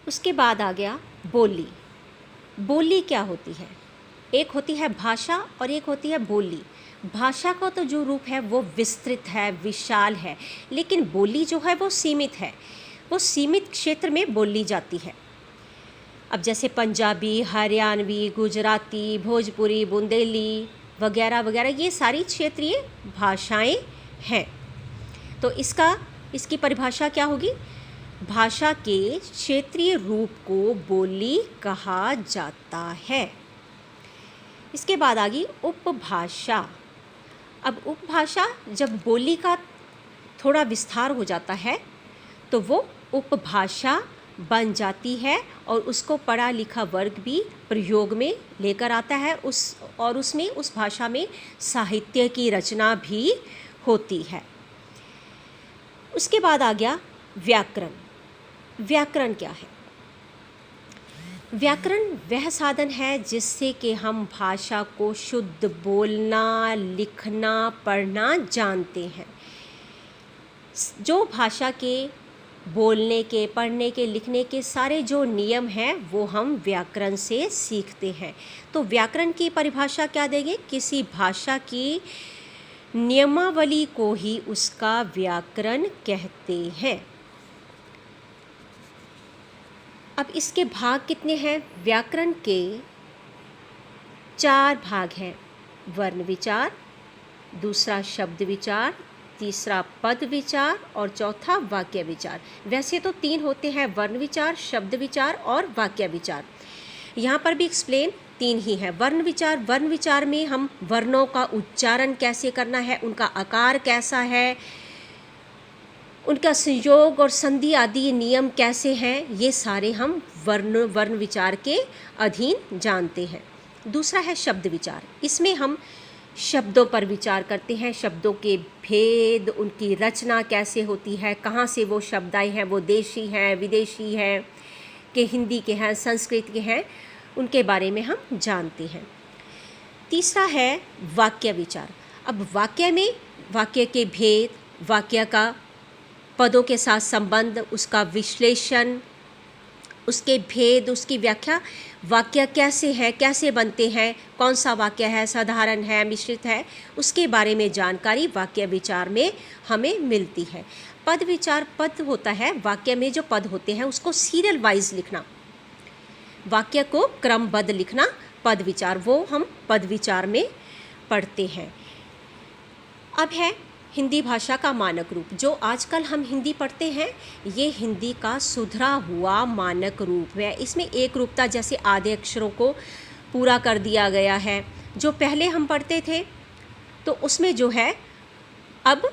उसके बाद आ गया बोली। बोली क्या होती है? एक होती है भाषा और एक होती है बोली। भाषा का तो जो रूप है वो विस्तृत है, विशाल है, लेकिन बोली जो है वो सीमित है। वो सीमित क्षेत्र में बोली जाती है। अब जैसे पंजाबी, हरियाणवी, गुजराती, भोजपुरी, बुंदेली वगैरह वगैरह, ये सारी क्षेत्रीय भाषाएं हैं। तो इसकी परिभाषा क्या होगी? भाषा के क्षेत्रीय रूप को बोली कहा जाता है। इसके बाद आ गई उपभाषा। अब उपभाषा जब बोली का थोड़ा विस्तार हो जाता है तो वो उपभाषा बन जाती है और उसको पढ़ा लिखा वर्ग भी प्रयोग में लेकर आता है। उसमें उस भाषा में साहित्य की रचना भी होती है। उसके बाद आ गया व्याकरण। व्याकरण क्या है? व्याकरण वह साधन है जिससे कि हम भाषा को शुद्ध बोलना, लिखना, पढ़ना जानते हैं। जो भाषा के बोलने के, पढ़ने के, लिखने के सारे जो नियम हैं वो हम व्याकरण से सीखते हैं। तो व्याकरण की परिभाषा क्या देंगे? किसी भाषा की नियमावली को ही उसका व्याकरण कहते हैं। अब इसके भाग कितने हैं? व्याकरण के 4 भाग हैं। वर्ण विचार, दूसरा शब्द विचार, तीसरा पद विचार और चौथा वाक्य विचार। वैसे तो 3 होते हैं, वर्ण विचार, शब्द विचार और वाक्य विचार। यहाँ पर भी एक्सप्लेन 3 ही है। वर्ण विचार में हम वर्णों का उच्चारण कैसे करना है, उनका आकार कैसा है, उनका संयोग और संधि आदि नियम कैसे हैं, ये सारे हम वर्ण विचार के अधीन जानते हैं। दूसरा है शब्द विचार। इसमें हम शब्दों पर विचार करते हैं, शब्दों के भेद, उनकी रचना कैसे होती है, कहाँ से वो शब्द आए हैं, वो देशी हैं, विदेशी हैं, के हिंदी के हैं, संस्कृत के हैं, उनके बारे में हम जानते हैं। तीसरा है वाक्य विचार। अब वाक्य में वाक्य के भेद, वाक्य का पदों के साथ संबंध, उसका विश्लेषण, उसके भेद, उसकी व्याख्या, वाक्य कैसे है, कैसे बनते हैं, कौन सा वाक्य है, साधारण है, मिश्रित है, उसके बारे में जानकारी वाक्य विचार में हमें मिलती है। पद विचार, पद होता है वाक्य में जो पद होते हैं उसको सीरियल वाइज लिखना, वाक्य को क्रमबद्ध लिखना पद विचार, वो हम पद विचार में पढ़ते हैं। अब है हिंदी भाषा का मानक रूप। जो आजकल हम हिंदी पढ़ते हैं ये हिंदी का सुधरा हुआ मानक रूप है। इसमें एक रूपता, जैसे आधे अक्षरों को पूरा कर दिया गया है। जो पहले हम पढ़ते थे तो उसमें जो है अब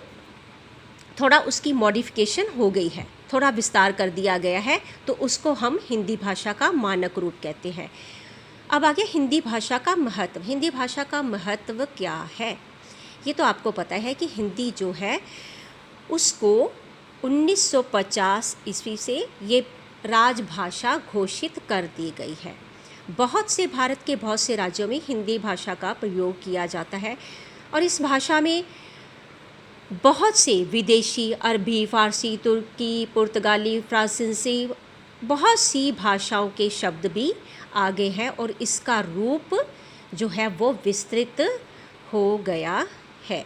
थोड़ा उसकी मॉडिफिकेशन हो गई है, थोड़ा विस्तार कर दिया गया है, तो उसको हम हिंदी भाषा का मानक रूप कहते हैं। अब आगे हिंदी भाषा का महत्व। हिंदी भाषा का महत्व क्या है? ये तो आपको पता है कि हिंदी जो है उसको 1950 ईस्वी से ये राजभाषा घोषित कर दी गई है। भारत के बहुत से राज्यों में हिंदी भाषा का प्रयोग किया जाता है और इस भाषा में बहुत से विदेशी, अरबी, फ़ारसी, तुर्की, पुर्तगाली, फ्रांसीसी, बहुत सी भाषाओं के शब्द भी आ गए हैं और इसका रूप जो है वो विस्तृत हो गया है।